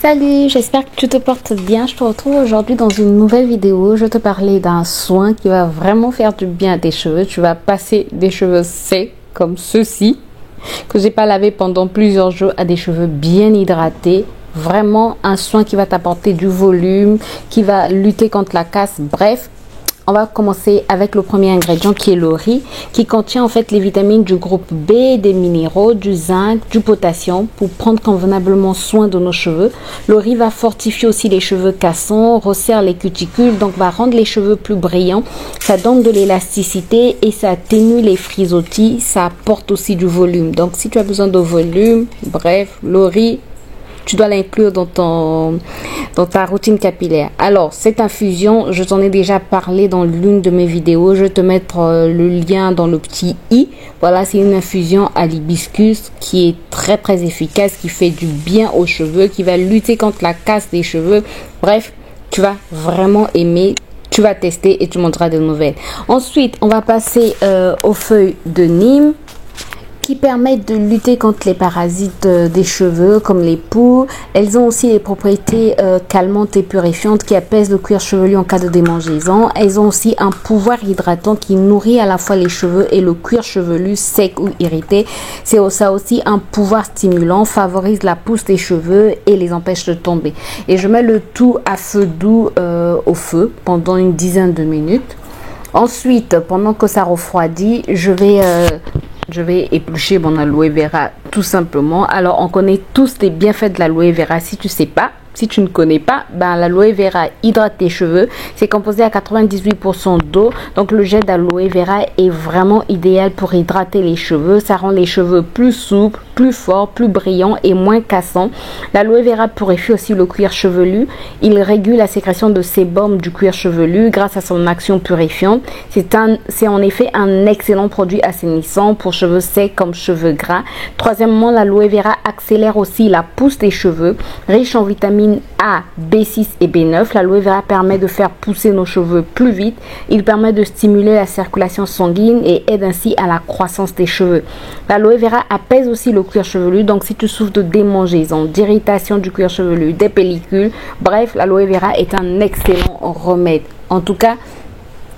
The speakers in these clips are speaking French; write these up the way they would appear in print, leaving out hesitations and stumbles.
Salut, j'espère que tu te portes bien. Je te retrouve aujourd'hui dans une nouvelle vidéo. Je vais te parler d'un soin qui va vraiment faire du bien à tes cheveux. Tu vas passer des cheveux secs comme ceux-ci, que j'ai pas lavé pendant plusieurs jours, à des cheveux bien hydratés. Vraiment un soin qui va t'apporter du volume, qui va lutter contre la casse. Bref, on va commencer avec le premier ingrédient qui est le riz, qui contient en fait les vitamines du groupe B, des minéraux, du zinc, du potassium pour prendre convenablement soin de nos cheveux. Le riz va fortifier aussi les cheveux cassants, resserre les cuticules, donc va rendre les cheveux plus brillants. Ça donne de l'élasticité et ça atténue les frisottis. Ça apporte aussi du volume. Donc si tu as besoin de volume, bref, le riz, tu dois l'inclure dans ta routine capillaire. Alors, cette infusion, je t'en ai déjà parlé dans l'une de mes vidéos. Je vais te mettre le lien dans le petit i. Voilà, c'est une infusion à l'hibiscus qui est très très efficace, qui fait du bien aux cheveux, qui va lutter contre la casse des cheveux. Bref, tu vas vraiment aimer. Tu vas tester et tu montreras de nouvelles. Ensuite, on va passer aux feuilles de Nîmes, qui permettent de lutter contre les parasites des cheveux comme les poux. Elles ont aussi des propriétés calmantes et purifiantes qui apaisent le cuir chevelu en cas de démangeaison. Elles ont aussi un pouvoir hydratant qui nourrit à la fois les cheveux et le cuir chevelu sec ou irrité. Ça aussi un pouvoir stimulant, favorise la pousse des cheveux et les empêche de tomber. Et je mets le tout à feu doux au feu pendant une dizaine de minutes. Ensuite, pendant que ça refroidit, je vais éplucher mon aloe vera tout simplement. Alors, on connaît tous les bienfaits de l'aloe vera. Si tu sais pas, si tu ne connais pas, ben l'aloe vera hydrate tes cheveux. C'est composé à 98% d'eau. Donc, le gel d'aloe vera est vraiment idéal pour hydrater les cheveux. Ça rend les cheveux plus souples, plus forts, plus brillants et moins cassants. L'aloe vera purifie aussi le cuir chevelu. Il régule la sécrétion de sébum du cuir chevelu grâce à son action purifiante. C'est en effet un excellent produit assainissant pour cheveux secs comme cheveux gras. Troisièmement, l'aloe vera accélère aussi la pousse des cheveux. Riche en vitamines A, B6 et B9, l'aloe vera permet de faire pousser nos cheveux plus vite. Il permet de stimuler la circulation sanguine et aide ainsi à la croissance des cheveux. L'aloe vera apaise aussi le cuir chevelu. Donc si tu souffres de démangeaison, d'irritation du cuir chevelu, des pellicules, bref, l'aloe vera est un excellent remède. En tout cas,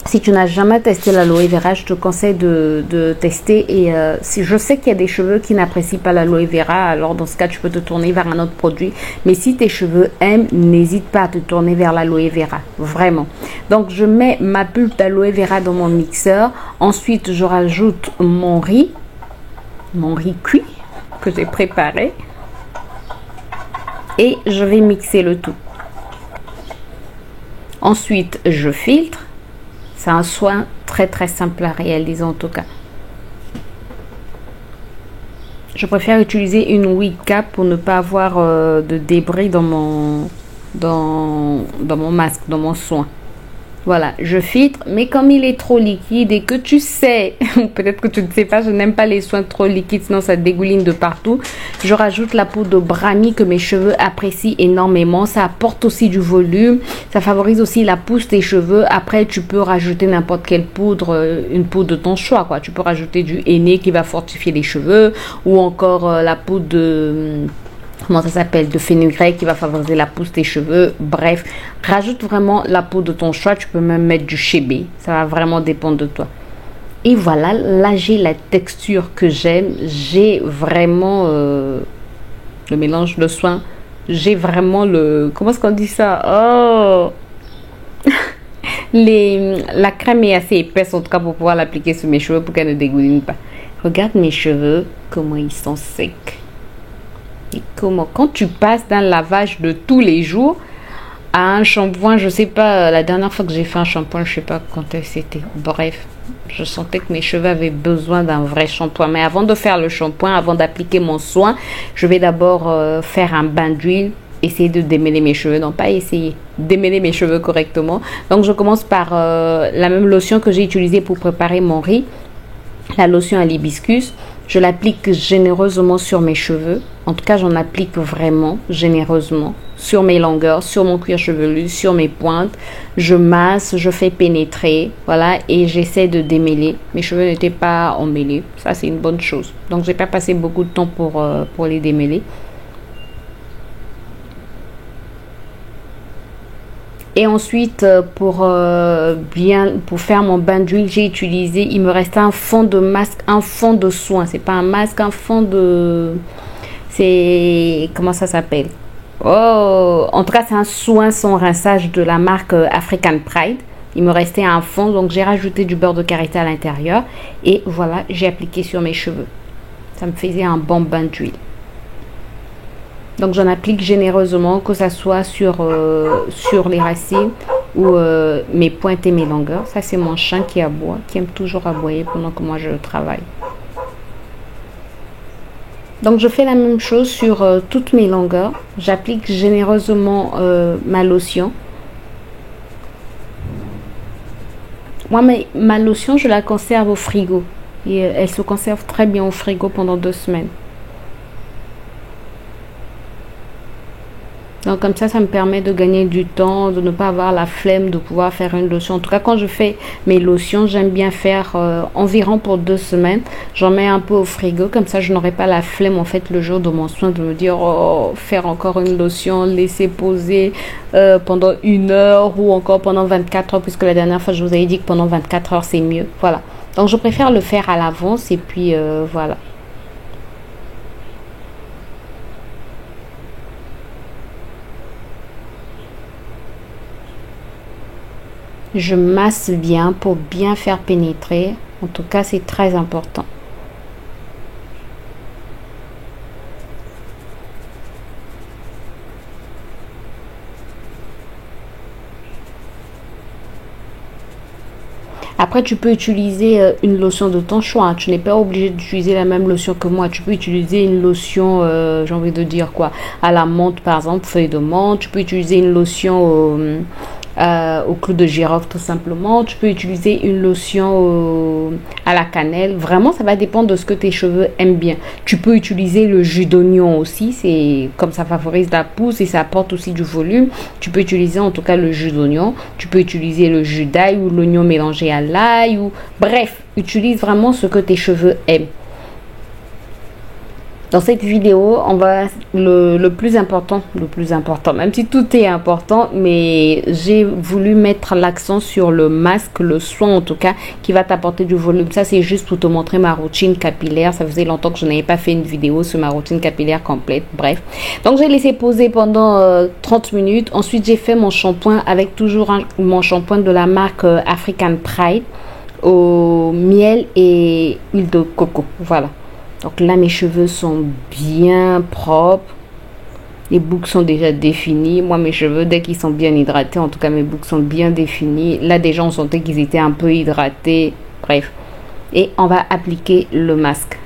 si tu n'as jamais testé l'aloe vera, je te conseille de tester. Et si je sais qu'il y a des cheveux qui n'apprécient pas l'aloe vera, alors dans ce cas, tu peux te tourner vers un autre produit. Mais si tes cheveux aiment, n'hésite pas à te tourner vers l'aloe vera. Vraiment. Donc, je mets ma pulpe d'aloe vera dans mon mixeur. Ensuite, je rajoute mon riz cuit que j'ai préparé. Et je vais mixer le tout. Ensuite, je filtre. C'est un soin très très simple à réaliser en tout cas. Je préfère utiliser une wig cap pour ne pas avoir de débris dans mon masque, dans mon soin. Voilà, je filtre, mais comme il est trop liquide et que tu sais, peut-être que tu ne sais pas, je n'aime pas les soins trop liquides, sinon ça dégouline de partout. Je rajoute la poudre de Brahmi que mes cheveux apprécient énormément. Ça apporte aussi du volume, ça favorise aussi la pousse des cheveux. Après, tu peux rajouter n'importe quelle poudre, une poudre de ton choix, quoi. Tu peux rajouter du henné qui va fortifier les cheveux ou encore la poudre de... comment ça s'appelle, de fenugrec qui va favoriser la pousse des cheveux. Bref, rajoute vraiment la peau de ton choix. Tu peux même mettre du chébé, ça va vraiment dépendre de toi. Et voilà, là j'ai la texture que j'aime. J'ai vraiment le mélange de soins. J'ai vraiment le, comment est-ce qu'on dit ça, oh la crème est assez épaisse en tout cas pour pouvoir l'appliquer sur mes cheveux pour qu'elle ne dégouline pas. Regarde mes cheveux, comment ils sont secs. Et comment, quand tu passes d'un lavage de tous les jours à un shampoing, je sais pas, la dernière fois que j'ai fait un shampoing, je sais pas quand c'était. Bref, je sentais que mes cheveux avaient besoin d'un vrai shampoing. Mais avant de faire le shampoing, avant d'appliquer mon soin, je vais d'abord faire un bain d'huile, essayer de démêler mes cheveux. Non, pas essayer, démêler mes cheveux correctement. Donc, je commence par la même lotion que j'ai utilisée pour préparer mon riz, la lotion à l'hibiscus. Je l'applique généreusement sur mes cheveux. En tout cas, j'en applique vraiment généreusement sur mes longueurs, sur mon cuir chevelu, sur mes pointes. Je masse, je fais pénétrer, voilà, et j'essaie de démêler. Mes cheveux n'étaient pas emmêlés, ça c'est une bonne chose. Donc, j'ai pas passé beaucoup de temps pour les démêler. Et ensuite, pour faire mon bain d'huile, j'ai utilisé, il me restait un fond de masque, un fond de soin. C'est pas un masque, un fond de... C'est... Comment ça s'appelle? Oh, en tout cas, c'est un soin sans rinçage de la marque African Pride. Il me restait un fond, donc j'ai rajouté du beurre de karité à l'intérieur. Et voilà, j'ai appliqué sur mes cheveux. Ça me faisait un bon bain d'huile. Donc j'en applique généreusement, que ça soit sur les racines ou mes pointes et mes longueurs. Ça, c'est mon chien qui aboie, qui aime toujours aboyer pendant que moi je travaille. Donc je fais la même chose sur toutes mes longueurs. J'applique généreusement ma lotion. Moi, ma lotion, je la conserve au frigo. Et elle se conserve très bien au frigo pendant 2 semaines. Donc comme ça me permet de gagner du temps, de ne pas avoir la flemme de pouvoir faire une lotion. En tout cas, quand je fais mes lotions, j'aime bien faire environ pour 2 semaines. J'en mets un peu au frigo, comme ça je n'aurai pas la flemme en fait le jour de mon soin de me dire oh, faire encore une lotion, laisser poser pendant 1 heure ou encore pendant 24 heures, puisque la dernière fois je vous avais dit que pendant 24 heures c'est mieux. Voilà. Donc je préfère le faire à l'avance et puis voilà. Je masse bien pour bien faire pénétrer. En tout cas, c'est très important. Après, tu peux utiliser une lotion de ton choix. Hein. Tu n'es pas obligé d'utiliser la même lotion que moi. Tu peux utiliser une lotion, j'ai envie de dire quoi, à la menthe par exemple, feuille de menthe. Tu peux utiliser une lotion au clou de girofle tout simplement. Tu peux utiliser une lotion à la cannelle. Vraiment, ça va dépendre de ce que tes cheveux aiment bien. Tu peux utiliser le jus d'oignon aussi. C'est comme ça favorise la pousse et ça apporte aussi du volume. Tu peux utiliser en tout cas le jus d'oignon. Tu peux utiliser le jus d'ail ou l'oignon mélangé à l'ail. Ou bref, utilise vraiment ce que tes cheveux aiment. Dans cette vidéo, on va le plus important, même si tout est important, mais j'ai voulu mettre l'accent sur le masque, le soin en tout cas, qui va t'apporter du volume. Ça, c'est juste pour te montrer ma routine capillaire. Ça faisait longtemps que je n'avais pas fait une vidéo sur ma routine capillaire complète. Bref, donc j'ai laissé poser pendant 30 minutes. Ensuite, j'ai fait mon shampoing avec toujours mon shampoing de la marque African Pride au miel et huile de coco. Voilà. Donc là, mes cheveux sont bien propres. Les boucles sont déjà définies. Moi, mes cheveux, dès qu'ils sont bien hydratés, en tout cas, mes boucles sont bien définies. Là, déjà, on sentait qu'ils étaient un peu hydratés. Bref. Et on va appliquer le masque.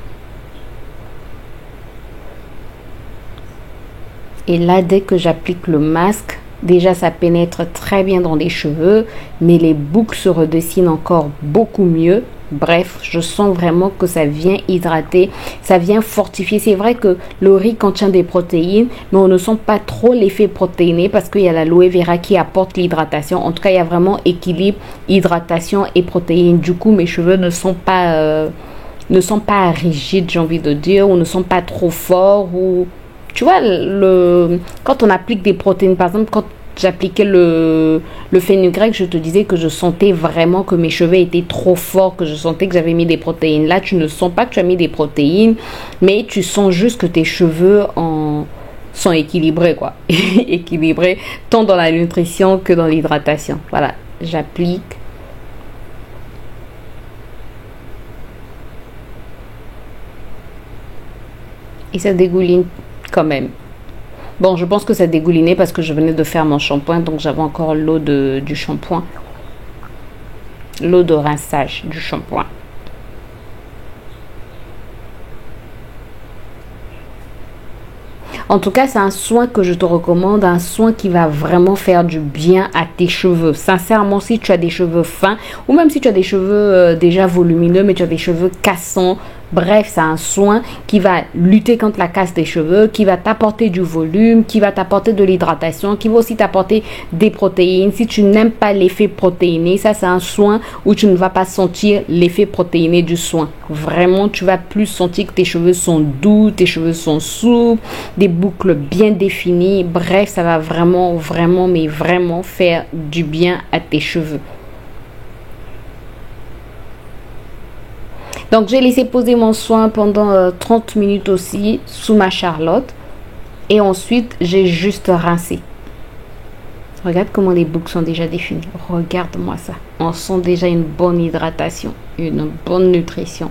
Et là, dès que j'applique le masque, déjà, ça pénètre très bien dans les cheveux. Mais les boucles se redessinent encore beaucoup mieux. Bref, je sens vraiment que ça vient hydrater, ça vient fortifier. C'est vrai que le riz contient des protéines, mais on ne sent pas trop l'effet protéiné parce qu'il y a l'aloe vera qui apporte l'hydratation. En tout cas, il y a vraiment équilibre, hydratation et protéines. Du coup, mes cheveux ne sont pas rigides, j'ai envie de dire, ou ne sont pas trop forts. Ou tu vois, quand on applique des protéines, par exemple, quand j'appliquais le fenugrec, je te disais que je sentais vraiment que mes cheveux étaient trop forts, que je sentais que j'avais mis des protéines. Là, tu ne sens pas que tu as mis des protéines, mais tu sens juste que tes cheveux sont équilibrés, quoi. Équilibrés tant dans la nutrition que dans l'hydratation. Voilà, j'applique. Et ça dégouline quand même. Bon, je pense que ça dégoulinait parce que je venais de faire mon shampoing, donc j'avais encore l'eau du shampoing. L'eau de rinçage du shampoing. En tout cas, c'est un soin que je te recommande, un soin qui va vraiment faire du bien à tes cheveux. Sincèrement, si tu as des cheveux fins, ou même si tu as des cheveux déjà volumineux, mais tu as des cheveux cassants, Bref, c'est un soin qui va lutter contre la casse des cheveux, qui va t'apporter du volume, qui va t'apporter de l'hydratation, qui va aussi t'apporter des protéines. Si tu n'aimes pas l'effet protéiné, ça c'est un soin où tu ne vas pas sentir l'effet protéiné du soin. Vraiment, tu vas plus sentir que tes cheveux sont doux, tes cheveux sont souples, des boucles bien définies. Bref, ça va vraiment, vraiment, mais vraiment faire du bien à tes cheveux. Donc, j'ai laissé poser mon soin pendant 30 minutes aussi sous ma Charlotte. Et ensuite, j'ai juste rincé. Regarde comment les boucles sont déjà définies. Regarde-moi ça. On sent déjà une bonne hydratation, une bonne nutrition.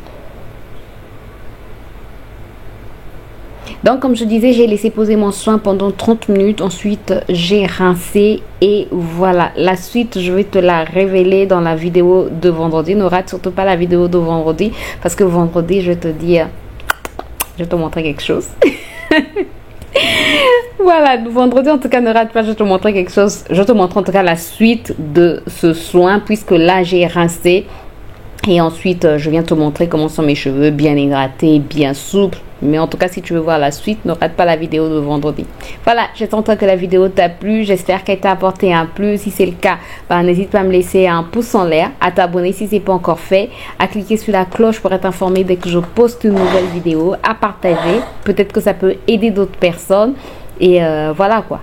Donc, comme je disais, j'ai laissé poser mon soin pendant 30 minutes. Ensuite, j'ai rincé. Et voilà, la suite, je vais te la révéler dans la vidéo de vendredi. Ne rate surtout pas la vidéo de vendredi. Parce que vendredi, je vais te dire... Je vais te montrer quelque chose. Voilà, vendredi, en tout cas, ne rate pas. Je vais te montrer quelque chose. Je te montre en tout cas la suite de ce soin. Puisque là, j'ai rincé. Et ensuite, je viens te montrer comment sont mes cheveux, bien hydratés, bien souples. Mais en tout cas, si tu veux voir la suite, ne rate pas la vidéo de vendredi. Voilà, j'espère que la vidéo t'a plu. J'espère qu'elle t'a apporté un plus. Si c'est le cas, n'hésite pas à me laisser un pouce en l'air, à t'abonner si ce n'est pas encore fait, à cliquer sur la cloche pour être informé dès que je poste une nouvelle vidéo, à partager. Peut-être que ça peut aider d'autres personnes. Et voilà quoi.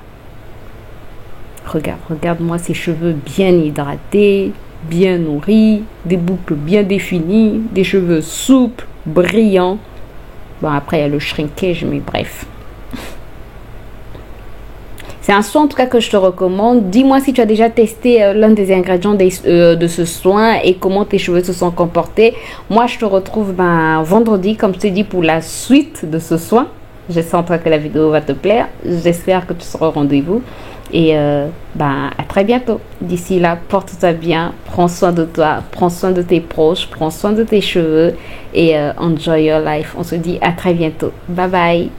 Regarde-moi ces cheveux bien hydratés, bien nourris, des boucles bien définies, des cheveux souples, brillants. Bon, après, il y a le shrinkage, mais bref. C'est un soin, en tout cas, que je te recommande. Dis-moi si tu as déjà testé l'un des ingrédients de ce soin et comment tes cheveux se sont comportés. Moi, je te retrouve vendredi, comme je t'ai dit, pour la suite de ce soin. J'espère que la vidéo va te plaire. J'espère que tu seras au rendez-vous. Et à très bientôt. D'ici là, porte-toi bien, prends soin de toi, prends soin de tes proches, prends soin de tes cheveux et enjoy your life. On se dit à très bientôt. Bye bye.